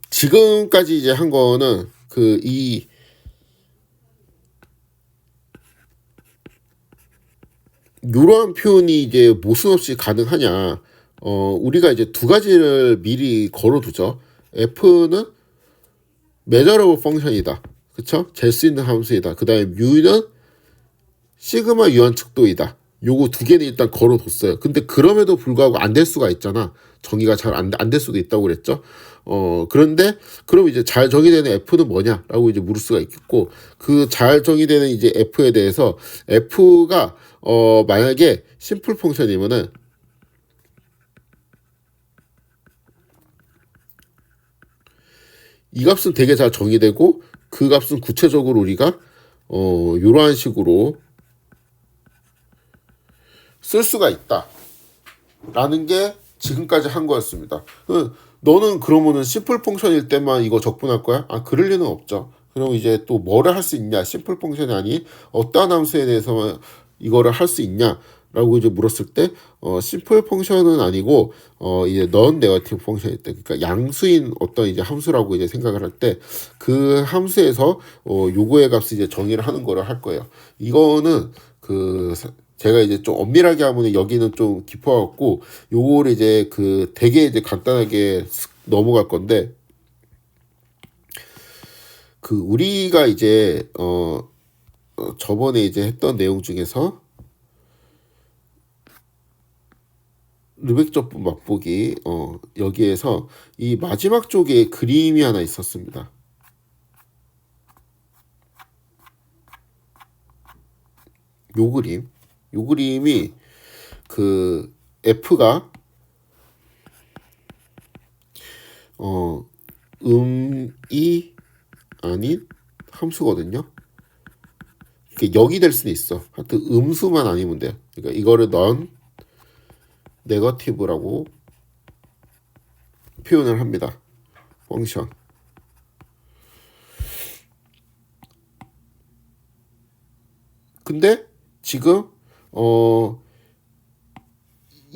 지금까지 이제 한 거는 이 이러한 표현이 이제 모순 없이 가능하냐? 우리가 이제 두 가지를 미리 걸어두죠. f는 measurable 펑션이다. 그쵸? 잴 수 있는 함수이다. 그 다음에 mu는 시그마 유한측도이다. 요거 두 개는 일단 걸어뒀어요. 근데 그럼에도 불구하고 안 될 수가 있잖아. 정의가 잘 안 될 수도 있다고 그랬죠. 그런데 그럼 이제 잘 정의되는 f는 뭐냐라고 이제 물을 수가 있겠고, 그 잘 정의되는 이제 f에 대해서 f가 만약에 심플 펑션이면은 이 값은 되게 잘 정의되고, 그 값은 구체적으로 우리가 이러한 식으로 쓸 수가 있다 라는 게 지금까지 한 거였습니다. 너는 그러면은 심플 펑션일 때만 이거 적분할 거야? 그럴 리는 없죠. 그럼 이제 또 뭐를 할 수 있냐? 심플 펑션이 아닌 어떠한 함수에 대해서만 이거를 할 수 있냐? 라고 이제 물었을 때, 심플 펑션은 아니고, 이제 넌 네거티브 펑션일 때, 그러니까 양수인 어떤 이제 함수라고 이제 생각을 할 때, 그 함수에서, 요거의 값을 이제 정의를 하는 거를 할 거예요. 이거는 제가 이제 좀 엄밀하게 하면 여기는 좀 깊어갖고, 요거를 이제 되게 이제 간단하게 넘어갈 건데, 우리가 이제, 저번에 이제 했던 내용 중에서, 르벡 접분 맛보기 여기에서 이 마지막 쪽에 그림이 하나 있었습니다. 요 그림이 F가 음이 아닌 함수거든요. 그러니까 0이 될 수는 있어. 하여튼 음수만 아니면 돼요. 그러니까 이거를 넌 네거티브라고 표현을 합니다. 펑션. 근데 지금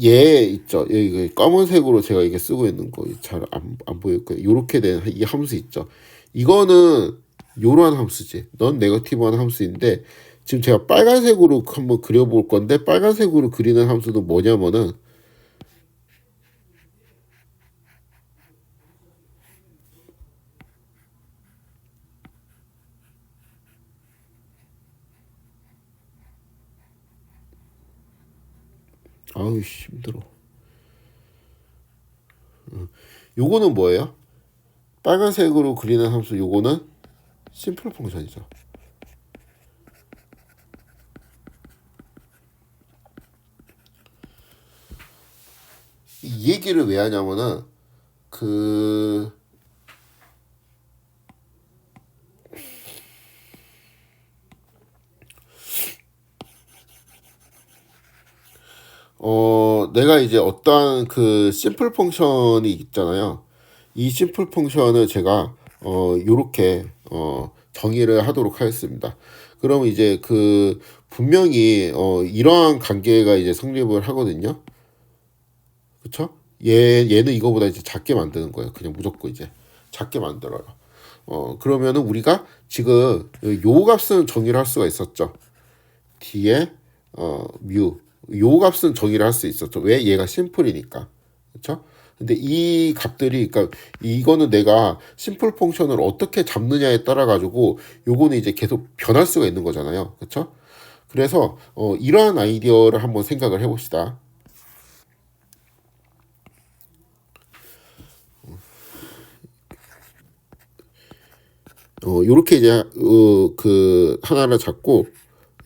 얘 있죠. 여기 검은색으로 제가 이게 쓰고 있는 거 잘 안 보일 거예요. 요렇게 된 이 함수 있죠. 이거는 요런 함수지. 넌 네거티브한 함수인데 지금 제가 빨간색으로 한번 그려볼 건데, 빨간색으로 그리는 함수는 뭐냐면은 아우 힘들어. 요거는 뭐예요? 빨간색으로 그리는 함수 요거는 심플 펑션이죠. 이 얘기를 왜 하냐면은 내가 이제 어떠한 심플 펑션이 있잖아요. 이 심플 펑션을 제가 요렇게 정의를 하도록 하겠습니다. 그럼 이제 분명히 이러한 관계가 이제 성립을 하거든요. 그쵸? 얘는 이거보다 이제 작게 만드는 거예요. 그냥 무조건 이제 작게 만들어요. 그러면은 우리가 지금 요 값은 정의를 할 수가 있었죠. 뒤에 뮤 요 값은 정의를 할 수 있었죠. 왜? 얘가 심플이니까. 그렇죠? 근데 이 값들이, 그러니까 이거는 내가 심플 펑션을 어떻게 잡느냐에 따라 가지고 요거는 이제 계속 변할 수가 있는 거잖아요. 그렇죠? 그래서 이러한 아이디어를 한번 생각을 해봅시다. 요렇게 이제 하나를 잡고,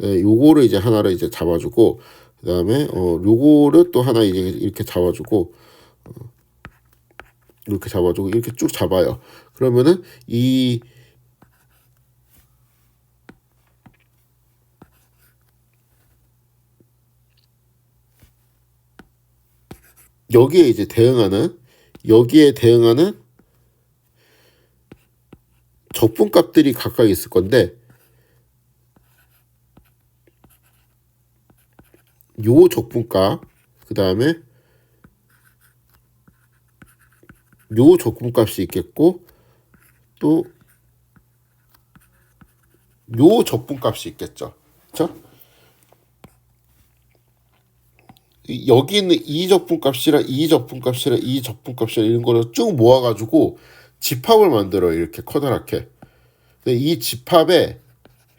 요거를 이제 하나를 이제 잡아주고, 그 다음에 요거를 또 하나 이제 이렇게 잡아주고, 이렇게 잡아주고, 이렇게 쭉 잡아요. 그러면은 여기에 이제 여기에 대응하는 적분값들이 각각 있을 건데, 요 적분값, 그 다음에 요 적분값이 있겠고 또 요 적분값이 있겠죠. 그렇죠? 여기 있는 이 적분값이랑 이 적분값이랑 이 적분값이랑 이런 거를 쭉 모아가지고 집합을 만들어요. 이렇게 커다랗게. 근데 이 집합에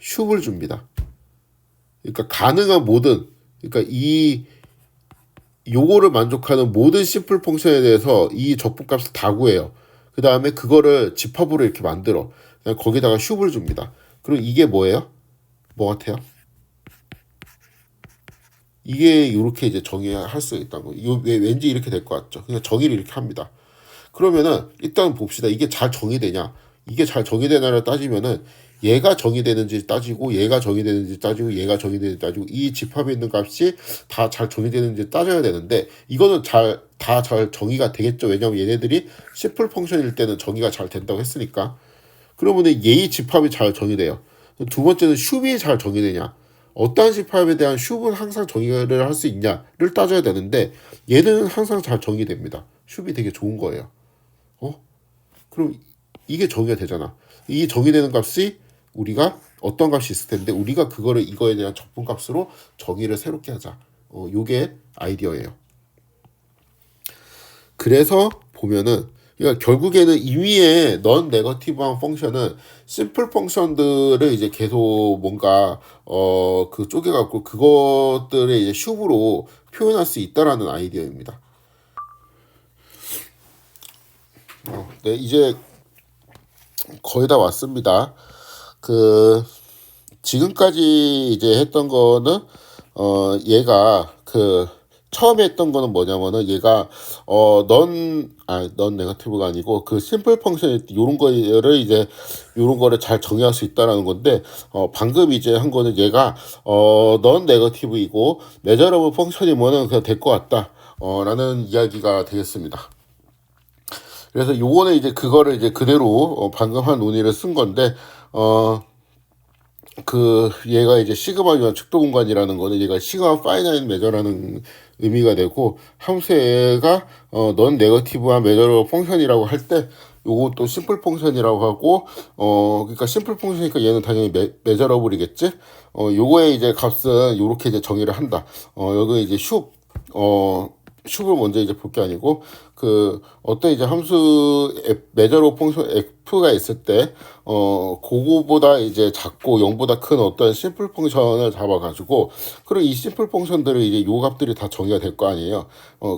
슈을 줍니다. 그러니까 가능한 모든, 그러니까 이 요거를 만족하는 모든 심플 펑션에 대해서 이 적분값을 다 구해요. 그 다음에 그거를 집합으로 이렇게 만들어. 거기다가 슈을 줍니다. 그럼 이게 뭐예요? 뭐 같아요? 이게 이렇게 이제 정의할 수 있다는 거. 이거 왠지 이렇게 될 것 같죠. 그냥 정의를 이렇게 합니다. 그러면은 일단 봅시다. 이게 잘 정의되냐? 이게 잘 정의되냐를 따지면은 얘가 정의되는지 따지고 얘가 정의되는지 따지고 얘가 정의되는지 따지고 이 집합에 있는 값이 다 잘 정의되는지 따져야 되는데 이거는 다 잘 정의가 되겠죠. 왜냐면 얘네들이 심플 펑션일 때는 정의가 잘 된다고 했으니까. 그러면 얘의 집합이 잘 정의돼요. 두 번째는 슈이 잘 정의되냐? 어떠한 집합에 대한 슈는 항상 정의를 할 수 있냐를 따져야 되는데 얘는 항상 잘 정의됩니다. 슈이 되게 좋은 거예요. 그럼 이게 정의가 되잖아. 이 정의되는 값이 우리가 어떤 값이 있을 텐데 우리가 그거를 이거에 대한 적분값으로 정의를 새롭게 하자. 요게 아이디어예요. 그래서 보면은 그러니까 결국에는 이 위에 넌 네거티브한 펑션은 심플 펑션들을 이제 계속 뭔가 그 쪼개갖고 그것들을 이제 슈브로 표현할 수 있다라는 아이디어입니다. 네, 이제 거의 다 왔습니다. 그 지금까지 이제 했던 거는 얘가 그 처음에 했던 거는 뭐냐면은 얘가 넌 네거티브가 아니고 그 심플 펑션 요런 거를 이제 요런 거를 잘 정의할 수 있다라는 건데 방금 이제 한 거는 얘가 넌 네거티브이고 메저러블 펑션이 뭐는 그냥 될 것 같다 라는 이야기가 되겠습니다. 그래서 요거는 이제 그거를 이제 그대로 방금 한 논의를 쓴 건데 그 얘가 이제 시그마 유한 측도 공간이라는 거는 얘가 시그마 파이나잇 메저라는 의미가 되고 함수가 넌 네거티브한 메저러 펑션이라고 할 때 요것도 심플 펑션이라고 하고 그러니까 심플 펑션이니까 얘는 당연히 메저러블이겠지. 요거의 이제 값은 요렇게 이제 정의를 한다. 여기 이제 슈을 먼저 이제 볼 게 아니고 그 어떤 이제 함수 메저로 펑션 f가 있을 때 그거보다 이제 작고 0보다 큰 어떤 심플 펑션을 잡아가지고 그리고 이 심플 펑션들을 이제 요 값들이 다 정의가 될 거 아니에요.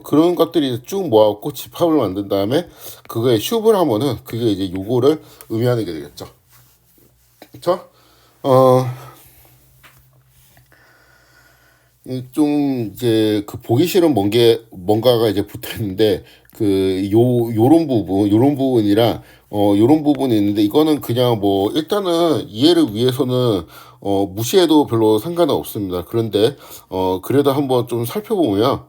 그런 것들이 쭉 모아갖고 집합을 만든 다음에 그거에 슈을 하면은 그게 이제 요거를 의미하는 게 되겠죠. 그쵸? 좀 이제 그 보기 싫은 뭔가가 이제 붙어 있는데 그 요런 부분이랑 요런 부분이 있는데 이거는 그냥 뭐 일단은 이해를 위해서는 무시해도 별로 상관은 없습니다. 그런데 그래도 한번 좀 살펴보면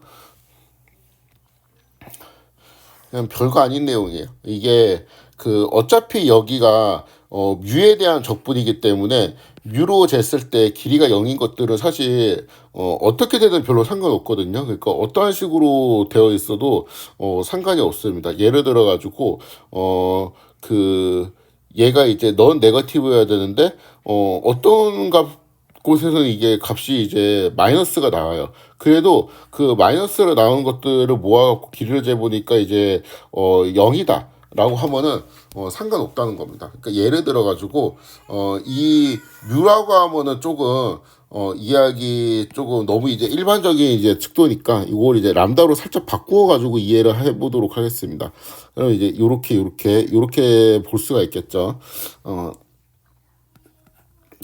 그냥 별거 아닌 내용이에요. 이게 그 어차피 여기가 뮤에 대한 적분이기 때문에 뮤로 쟀을 때 길이가 0인 것들은 사실 어떻게 되든 별로 상관없거든요. 그러니까 어떠한 식으로 되어 있어도 상관이 없습니다. 예를 들어 가지고 그 얘가 이제 넌 네거티브여야 되는데 어떤 곳에서는 이게 값이 이제 마이너스가 나와요. 그래도 그 마이너스로 나오는 것들을 모아갖고 길이를 재보니까 이제 0이다 라고 하면은 상관없다는 겁니다. 그러니까 예를 들어 가지고 이 뮤라고 하면은 조금 이야기 조금 너무 이제 일반적인 이제 측도니까 이걸 이제 람다로 살짝 바꾸어 가지고 이해를 해 보도록 하겠습니다. 그럼 이제 요렇게 볼 수가 있겠죠.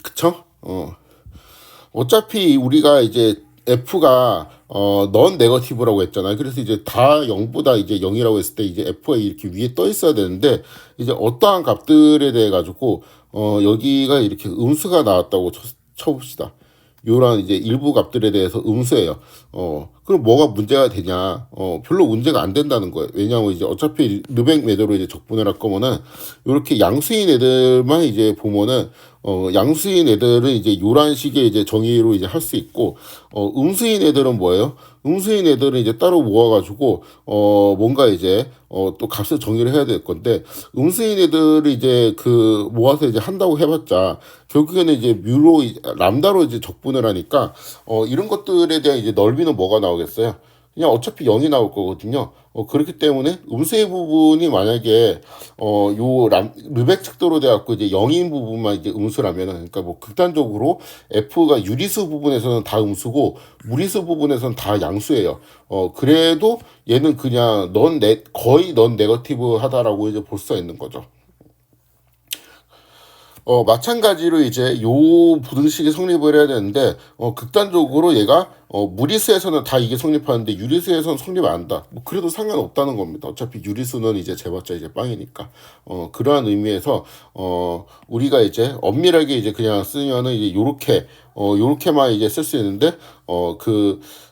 그쵸? 어차피 우리가 이제 F가 넌 네거티브라고 했잖아요. 그래서 이제 다 0보다 이제 0이라고 했을 때 이제 F가 이렇게 위에 떠 있어야 되는데 이제 어떠한 값들에 대해 가지고 여기가 이렇게 음수가 나왔다고 쳐봅시다. 요런 이제 일부 값들에 대해서 음수예요. 그럼 뭐가 문제가 되냐? 별로 문제가 안 된다는 거예요. 왜냐하면 이제 어차피 르벡 매저로 이제 적분을 할 거면은 요렇게 양수인 애들만 이제 보면은 양수인 애들은 이제 요런 식의 이제 정의로 이제 할 수 있고, 음수인 애들은 뭐예요? 음수인 애들은 이제 따로 모아가지고, 뭔가 이제, 또 값을 정의를 해야 될 건데, 음수인 애들을 이제 그 모아서 이제 한다고 해봤자, 결국에는 이제 람다로 이제 적분을 하니까, 이런 것들에 대한 이제 넓이는 뭐가 나오겠어요? 그냥 어차피 0이 나올 거거든요. 그렇기 때문에 음수의 부분이 만약에 르벡 척도로 돼갖고 이제 0인 부분만 이제 음수라면은, 그러니까 뭐 극단적으로 F가 유리수 부분에서는 다 음수고 무리수 부분에서는 다 양수예요. 그래도 얘는 그냥 거의 넌 네거티브 하다라고 이제 볼 수가 있는 거죠. 마찬가지로 이제 요 부등식이 성립을 해야 되는데, 극단적으로 얘가, 무리수에서는 다 이게 성립하는데, 유리수에서는 성립 안 한다. 뭐, 그래도 상관없다는 겁니다. 어차피 유리수는 이제 재봤자 이제 빵이니까. 그러한 의미에서, 우리가 이제 엄밀하게 이제 그냥 쓰면은 이제 요렇게만 이제 쓸 수 있는데,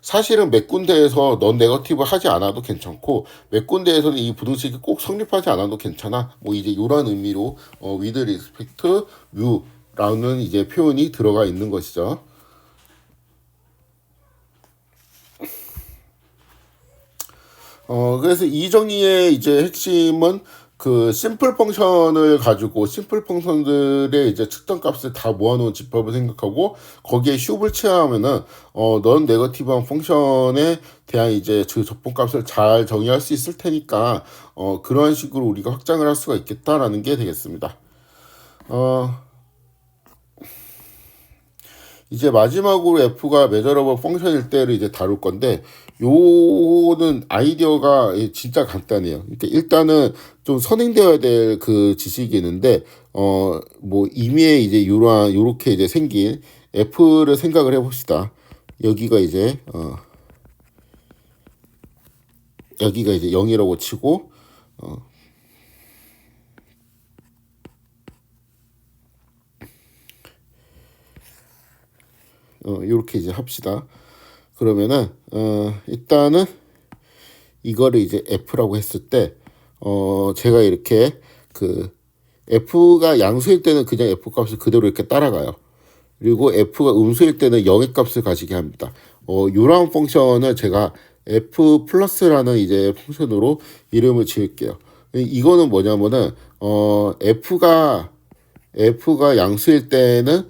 사실은 몇 군데에서 넌 네거티브 하지 않아도 괜찮고, 몇 군데에서는 이 부등식이 꼭 성립하지 않아도 괜찮아. 뭐 이제 요런 의미로, with respect to 라는 이제 표현이 들어가 있는 것이죠. 그래서 이 정의의 이제 핵심은 그 심플 펑션을 가지고 심플 펑션들의 이제 측정 값을 다 모아놓은 집합을 생각하고 거기에 슈브를 취하면은 넌 네거티브한 펑션에 대한 이제 그 적분값을 잘 정의할 수 있을 테니까 그런 식으로 우리가 확장을 할 수가 있겠다라는 게 되겠습니다. 이제 마지막으로 F가 메저러블 펑션일 때를 이제 다룰 건데, 요는 아이디어가 진짜 간단해요. 그러니까 일단은 좀 선행되어야 될 그 지식이 있는데, 뭐 임의에 이제 요렇게 이제 생긴 F를 생각을 해봅시다. 여기가 이제, 여기가 이제 0이라고 치고, 요렇게 이제 합시다. 그러면은, 일단은 이거를 이제 F라고 했을 때, 제가 이렇게 그 F가 양수일 때는 그냥 F 값을 그대로 이렇게 따라가요. 그리고 F가 음수일 때는 0의 값을 가지게 합니다. 요런 펑션을 제가 F 플러스라는 이제 펑션으로 이름을 지을게요. 이거는 뭐냐면은, F가 양수일 때는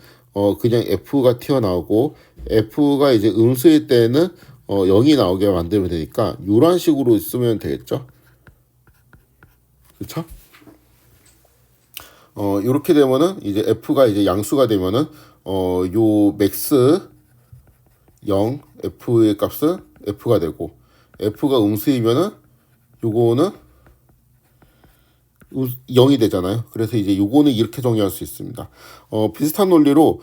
그냥 F가 튀어나오고 F가 이제 음수일 때는 0이 나오게 만들면 되니까 이런 식으로 쓰면 되겠죠. 그렇죠? 이렇게 되면은 이제 F가 이제 양수가 되면은 요 맥스 0 F의 값은 F가 되고 F가 음수이면은 요거는 0이 되잖아요. 그래서 이제 요거는 이렇게 정의할 수 있습니다. 비슷한 논리로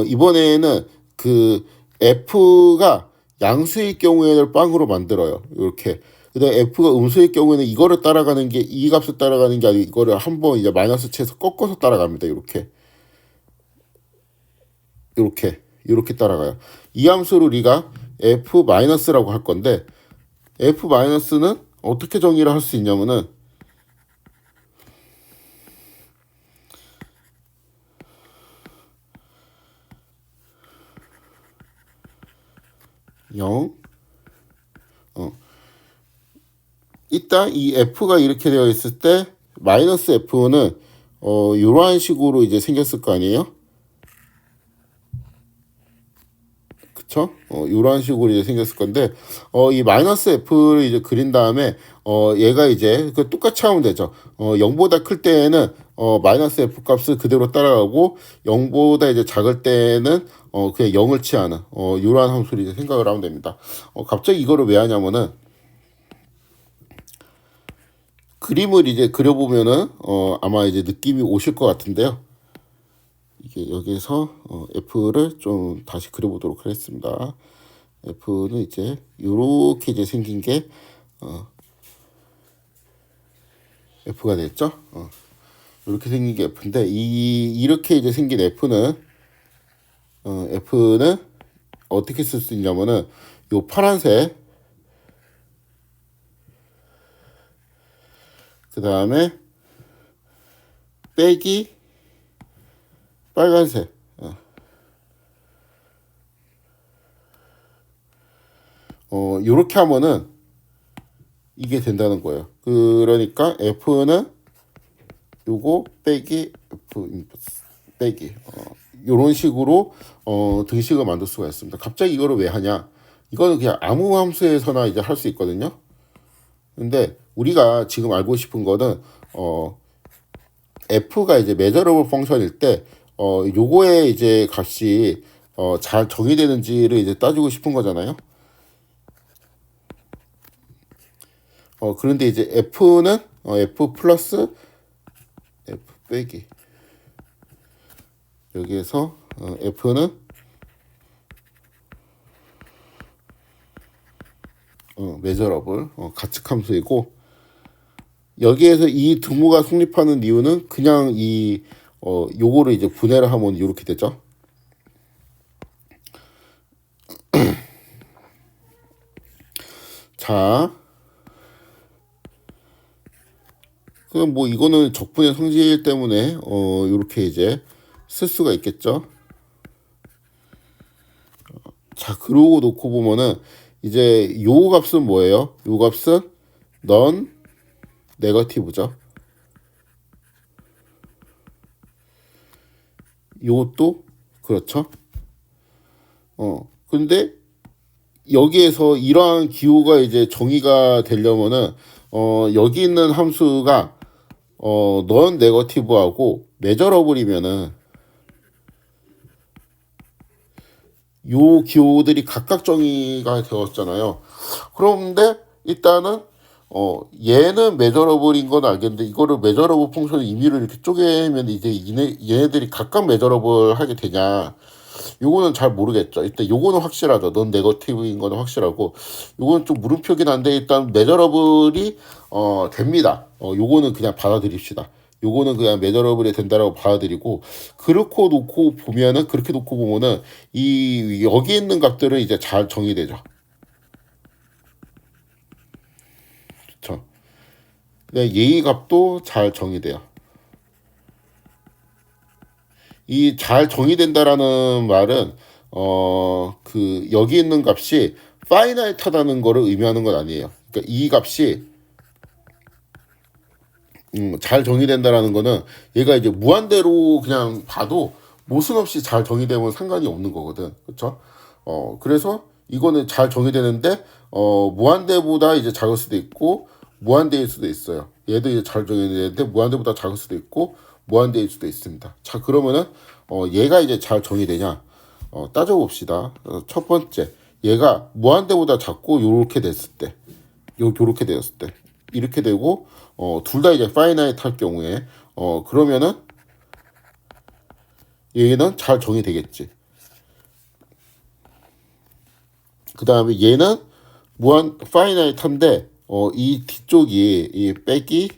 이번에는 그 F가 양수일 경우에는 빵으로 만들어요. 이렇게. 그다음에 F가 음수일 경우에는 이거를 따라가는 게 이 값을 따라가는 게 아니고 이거를 한번 이제 마이너스 치해서 꺾어서 따라갑니다. 이렇게 따라가요. 이 함수를 우리가 F 마이너스라고 할 건데 F 마이너스는 어떻게 정의를 할 수 있냐면은 0 이따 이 F가 이렇게 되어 있을 때 마이너스 F는 이러한 식으로 이제 생겼을 거 아니에요? 그쵸? 이러한 식으로 이제 생겼을 건데 이 마이너스 F를 이제 그린 다음에 얘가 이제 그 똑같이 하면 되죠. 0보다 클 때에는 마이너스 F 값을 그대로 따라가고 0보다 이제 작을 때는 그냥 0을 취하는 이러한 함수를 이제 생각을 하면 됩니다. 갑자기 이거를 왜 하냐면은 그림을 이제 그려보면은 아마 이제 느낌이 오실 것 같은데요. 이게 여기서 F를 좀 다시 그려보도록 하겠습니다. F는 이제 이렇게 이제 생긴 게 F가 됐죠. 이렇게 생긴 게 F인데 이렇게 이제 생긴 F는 어떻게 쓸 수 있냐면은 요 파란색 그 다음에 빼기 빨간색. 요렇게 하면은 이게 된다는 거예요. 그러니까 F는 요거 빼기 F 빼기 요런 식으로 등식을 만들 수가 있습니다. 갑자기 이거를 왜 하냐? 이거는 그냥 아무 함수에서나 이제 할 수 있거든요. 근데 우리가 지금 알고 싶은 거는 f가 이제 measurable 펑션일 때 요거의 이제 값이 잘 정의되는지를 이제 따지고 싶은 거잖아요. 그런데 이제 f는 f 플러스 f 빼기 여기에서 f는 measurable 가측함수이고 여기에서 이 등호가 성립하는 이유는 그냥 이 요거를 이제 분해를 하면 이렇게 되죠. 자, 그럼 뭐 이거는 적분의 성질 때문에 이렇게 이제 쓸 수가 있겠죠. 자, 그러고 놓고 보면은 이제 요 값은 뭐예요? 요 값은 넌 네거티브죠. 요것도 그렇죠. 근데 여기에서 이러한 기호가 이제 정의가 되려면은 여기 있는 함수가 넌 네거티브하고 메저러블이면은 요 기호들이 각각 정의가 되었잖아요. 그런데 일단은 얘는 메저러블인 건 알겠는데 이거를 메저러블 펑션의 의미를 이렇게 쪼개면 이제 얘네들이 각각 메저러블 하게 되냐? 요거는 잘 모르겠죠. 일단 요거는 확실하죠. 넌 네거티브인 거는 확실하고 요거는 좀 물음표긴 한데 일단 메저러블이 됩니다. 요거는 그냥 받아들입시다. 요거는 그냥 메저러블이 된다라고 받아들이고 그렇고 놓고 보면은 그렇게 놓고 보면은 이 여기 있는 값들은 이제 잘 정의되죠. 그렇죠. 예의 값도 잘 정의돼요. 이 잘 정의된다라는 말은 그 여기 있는 값이 파이나이트하다는 거를 의미하는 건 아니에요. 그러니까 이 값이 잘 정의된다라는 거는 얘가 이제 무한대로 그냥 봐도 모순 없이 잘 정의되면 상관이 없는 거거든. 그렇죠? 그래서 이거는 잘 정의되는데 무한대보다 이제 작을 수도 있고 무한대일 수도 있어요. 얘도 이제 잘 정의되는데 무한대보다 작을 수도 있고 무한대일 수도 있습니다. 자, 그러면은 얘가 이제 잘 정의되냐? 따져봅시다. 첫 번째, 얘가 무한대보다 작고 요렇게 됐을 때, 요렇게 되었을 때, 이렇게 되고 둘 다 이제 파이나이트 할 경우에 그러면은 얘는 잘 정의되겠지. 그 다음에 얘는 무한 파이나이트인데 이 뒤쪽이 이 빼기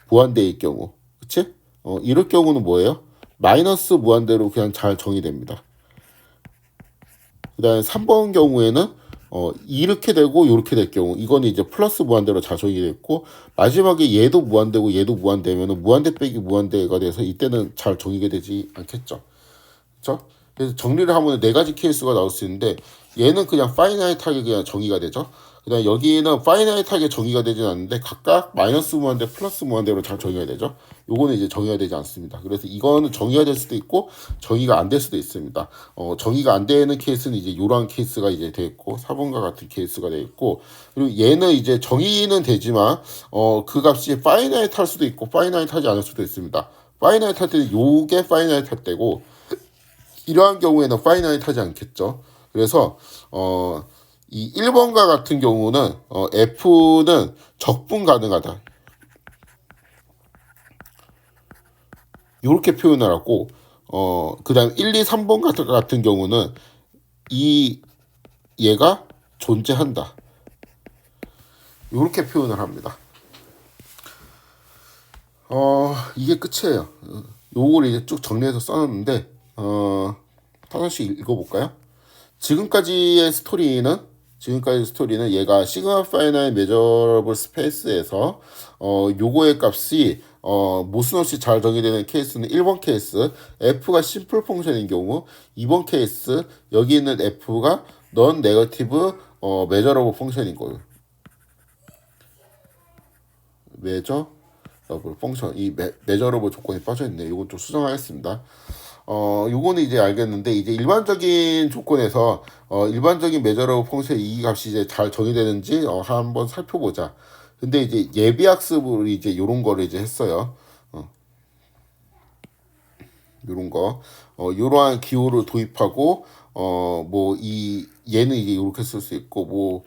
무한대일 경우, 그치? 이럴 경우는 뭐예요? 마이너스 무한대로 그냥 잘 정의됩니다. 그 다음에 3번 경우에는 이렇게 되고 이렇게 될 경우 이거는 이제 플러스 무한대로 잘 정의됐고 마지막에 얘도 무한대고 얘도 무한대면은 무한대 빼기 무한대가 돼서 이때는 잘 정의가 되지 않겠죠. 그렇죠? 그래서 정리를 하면 네 가지 케이스가 나올 수 있는데 얘는 그냥 파이나이트하게 그냥 정의가 되죠. 그다음 여기는 파이나이트하게 정의가 되진 않는데 각각 마이너스 무한대 플러스 무한대로 잘 정의가 되죠. 요거는 이제 정의가 되지 않습니다. 그래서 이거는 정의가 될 수도 있고 정의가 안 될 수도 있습니다. 정의가 안 되는 케이스는 이제 요런 케이스가 이제 돼 있고 4번과 같은 케이스가 돼 있고 그리고 얘는 이제 정의는 되지만 그 값이 파이나이트 할 수도 있고 파이나이트 하지 않을 수도 있습니다. 파이나이트 할 때는 요게 파이나이트 할 때고 이러한 경우에는 파이나이트 하지 않겠죠. 그래서 이 1번과 같은 경우는 F는 적분 가능하다. 이렇게 표현을 하고 그 다음 1, 2, 3번 같은 경우는 이 얘가 존재한다. 이렇게 표현을 합니다. 이게 끝이에요. 요걸 이제 쭉 정리해서 써놨는데 하나씩 읽어볼까요? 지금까지의 스토리는 얘가 시그마 파이나이 메저러블 스페이스에서 요거의 값이 모순 없이 잘 정의되는 케이스는 1번 케이스, f가 심플 펑션인 경우, 2번 케이스, 여기 있는 f가 넌 네거티브 메저러블 펑션인 거예요. 메저러블 펑션, 이 메저러블 조건이 빠져있네. 이건 좀 수정하겠습니다. 요거는 이제 알겠는데, 이제 일반적인 조건에서, 일반적인 메저러블 펑션의 이 값이 이제 잘 정의되는지, 한번 살펴보자. 근데 이제 예비학습으로 이제 요런 거를 이제 했어요. 요런 거. 요러한 기호를 도입하고, 뭐, 얘는 이제 요렇게 쓸 수 있고, 뭐,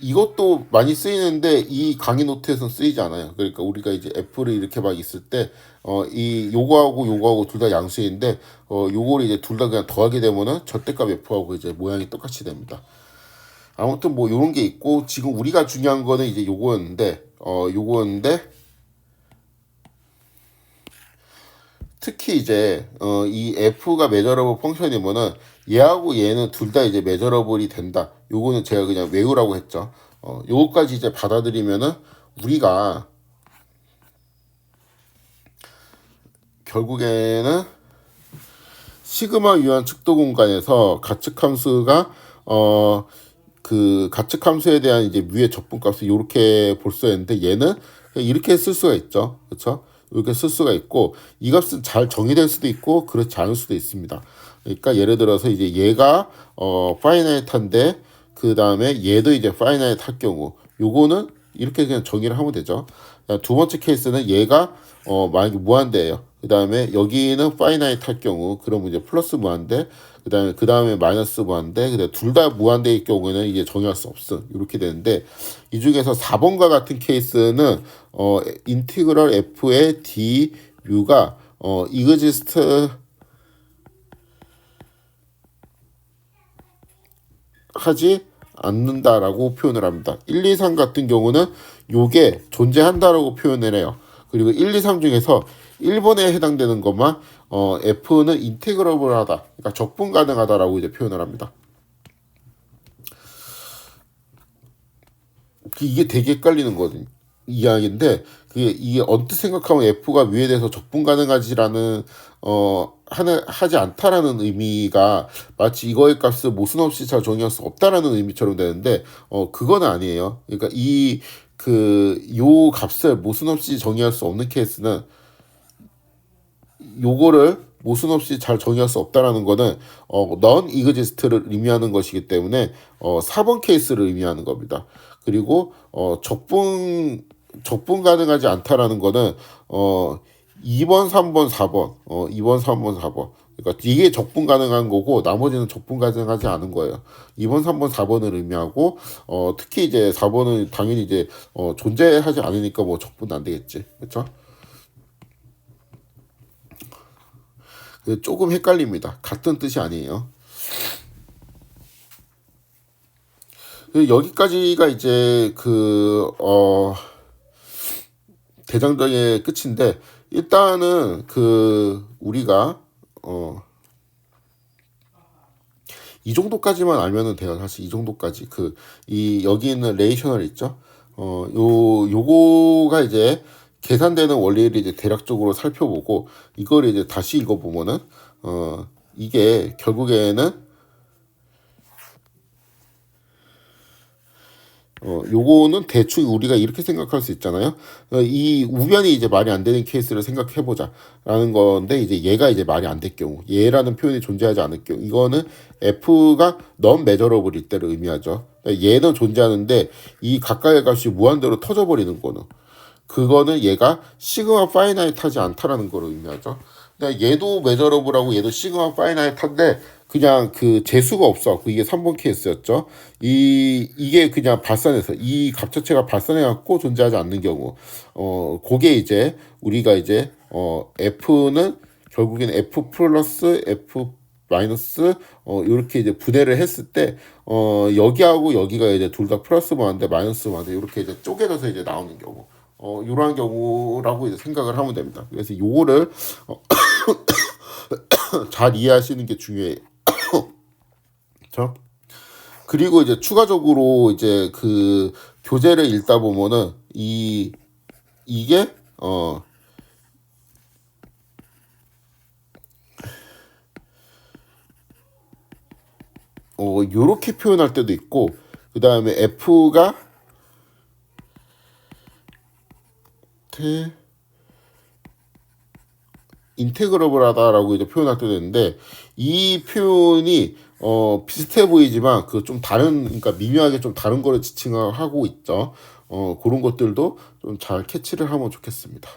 이것도 많이 쓰이는데, 이 강의 노트에서는 쓰이지 않아요. 그러니까 우리가 이제 F를 이렇게 막 있을 때, 요거하고 둘 다 양수인데, 요거를 이제 둘 다 그냥 더하게 되면은 절대값 F하고 이제 모양이 똑같이 됩니다. 아무튼 뭐 요런 게 있고, 지금 우리가 중요한 거는 이제 요거였는데, 특히 이제 이 f가 메저러블 펑션이면은 얘하고 얘는 둘 다 이제 메저러블이 된다. 요거는 제가 그냥 외우라고 했죠. 요거까지 이제 받아들이면은 우리가 결국에는 시그마 유한 측도 공간에서 가측 함수가 가측 함수에 대한 이제 무의 적분값을 이렇게 볼 수 있는데 얘는 이렇게 쓸 수가 있죠. 그렇죠? 이렇게 쓸 수가 있고 이 값은 잘 정의될 수도 있고 그렇지 않을 수도 있습니다. 그러니까 예를 들어서 이제 얘가 파이나이트한데 그 다음에 얘도 이제 파이나이트 할 경우 요거는 이렇게 그냥 정의를 하면 되죠. 두 번째 케이스는 얘가 만약에 무한대예요. 그 다음에 여기는 파이나이트 할 경우 그러면 이제 플러스 무한대 그 다음에 마이너스 무한대 그다음에 둘 다 무한대일 경우에는 이제 정의할 수 없음 이렇게 되는데 이 중에서 4번과 같은 케이스는 인티그럴 f의 d u가 이그지스트 하지 않는다라고 표현을 합니다. 1, 2, 3 같은 경우는 요게 존재한다라고 표현을 해요. 그리고 1, 2, 3 중에서 1번에 해당되는 것만 F는 인테그러블하다, 그러니까 적분 가능하다라고 이제 표현을 합니다. 이게 되게 헷갈리는 거거든요. 이야기인데 이게 언뜻 생각하면 F가 위에 대해서 적분 가능하지라는 하지 않다라는 의미가 마치 이거의 값을 모순 없이 잘 정의할 수 없다라는 의미처럼 되는데 그건 아니에요. 그러니까 요 값을 모순 없이 정의할 수 없는 케이스는 요거를 모순 없이 잘 정의할 수 없다라는 거는 non exist를 의미하는 것이기 때문에 4번 케이스를 의미하는 겁니다. 그리고 적분 가능하지 않다라는 거는 2번, 3번, 4번, 2번, 3번, 4번. 그러니까 이게 적분 가능한 거고 나머지는 적분 가능하지 않은 거예요. 2번, 3번, 4번을 의미하고 특히 이제 4번은 당연히 이제 존재하지 않으니까 뭐 적분 안 되겠지. 그렇죠? 조금 헷갈립니다. 같은 뜻이 아니에요. 여기까지가 이제 대장정의 끝인데 일단은 우리가 이 정도까지만 알면은 돼요. 사실 이 정도까지 여기 있는 레이셔널 있죠. 요거가 이제 계산되는 원리를 이제 대략적으로 살펴보고 이걸 이제 다시 읽어보면은 이게 결국에는 요거는 대충 우리가 이렇게 생각할 수 있잖아요. 이 우변이 이제 말이 안 되는 케이스를 생각해보자 라는 건데 이제 얘가 이제 말이 안 될 경우 얘라는 표현이 존재하지 않을 경우 이거는 F가 non measurable일 때를 의미하죠. 얘는 존재하는데 이 가까이의 값이 무한대로 터져버리는 거는 그거는 얘가 시그마 파이나이트 하지 않다라는 걸 의미하죠. 얘도 메저러블하고 얘도 시그마 파이나이트한데 그냥 재수가 없어. 이게 3번 케이스였죠. 이게 그냥 발산해서 이 값 자체가 발산해 갖고 존재하지 않는 경우 그게 이제 우리가 이제 F는 결국엔 F 플러스 F 마이너스 이렇게 이제 분해를 했을 때 여기하고 여기가 이제 둘 다 플러스 무한대 마이너스 무한대 이렇게 이제 쪼개져서 이제 나오는 경우 이러한 경우라고 이제 생각을 하면 됩니다. 그래서 요거를 잘 이해하시는 게 중요해요. 그렇죠? 그리고 이제 추가적으로 이제 교재를 읽다 보면은 이게 요렇게 표현할 때도 있고, 그 다음에 F가 인테그러블하다라고 이제 표현할 때도 있는데, 이 표현이 비슷해 보이지만 그 좀 다른, 그러니까 미묘하게 좀 다른 거를 지칭하고 있죠. 그런 것들도 좀 잘 캐치를 하면 좋겠습니다.